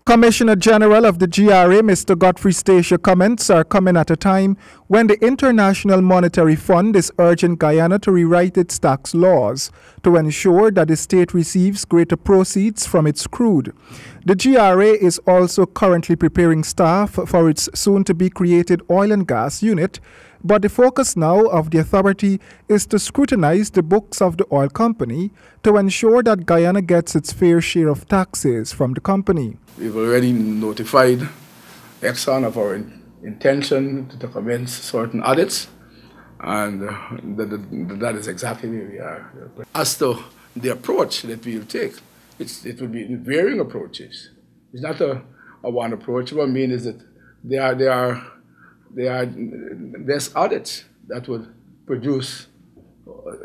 Commissioner General of the GRA, Mr. Godfrey Stacia, comments are coming at a time when the International Monetary Fund is urging Guyana to rewrite its tax laws to ensure that the state receives greater proceeds from its crude. The GRA is also currently preparing staff for its soon-to-be-created oil and gas unit, but the focus now of the authority is to scrutinize the books of the oil company to ensure that Guyana gets its fair share of taxes from the company. We've already notified Exxon of our intention to commence certain audits, and that is exactly where we are. As to the approach that we will take, it will be varying approaches. It's not a one approach. What I mean is that there's audits that would produce,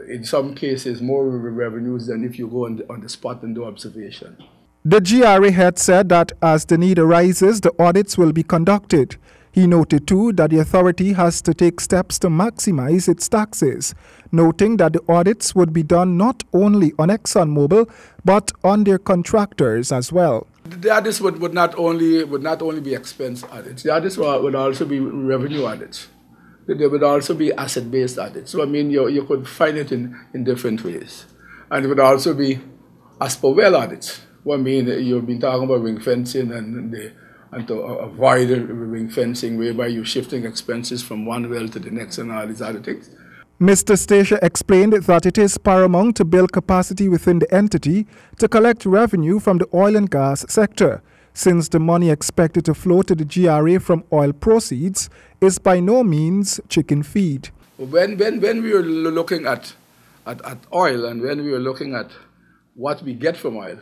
in some cases, more revenues than if you go on the spot and do observation. The GRA head said that as the need arises, the audits will be conducted. He noted too that the authority has to take steps to maximize its taxes, noting that the audits would be done not only on Exxonmobil but on their contractors as well. The audits would not only be expense audits. The audits would also be revenue audits. There would also be asset-based audits. So I mean, you could find it in different ways, and it would also be as per well audits. Well, I mean, you've been talking about ring fencing and to avoid ring fencing, whereby you're shifting expenses from one well to the next and all these other things. Mr. Stacia explained that it is paramount to build capacity within the entity to collect revenue from the oil and gas sector, since the money expected to flow to the GRA from oil proceeds is by no means chicken feed. When we were looking at oil and when we were looking at what we get from oil,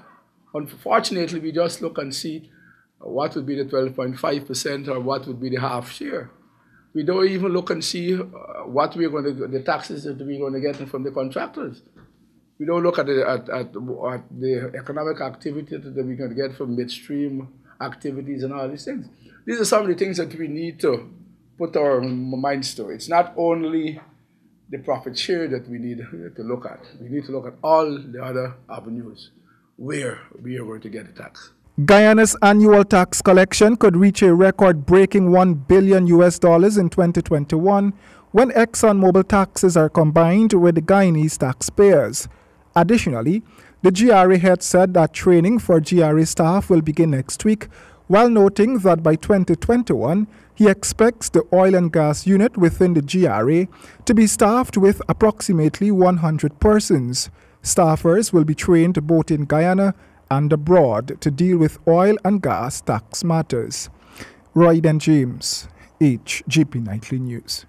unfortunately, we just look and see what would be the 12.5% or what would be the half share. We don't even look and see what we're going to, the taxes that we're going to get from the contractors. We don't look at the economic activity that we're going to get from midstream activities and all these things. These are some of the things that we need to put our minds to. It's not only the profit share that we need to look at. We need to look at all the other avenues where we are going to get the tax. Guyana's annual tax collection could reach a record-breaking $1 billion in 2021 when ExxonMobil taxes are combined with the Guyanese taxpayers. Additionally, the GRA head said that training for GRA staff will begin next week, while noting that by 2021, he expects the oil and gas unit within the GRA to be staffed with approximately 100 persons. Staffers will be trained both in Guyana and abroad to deal with oil and gas tax matters. Roy and James, HGP Nightly News.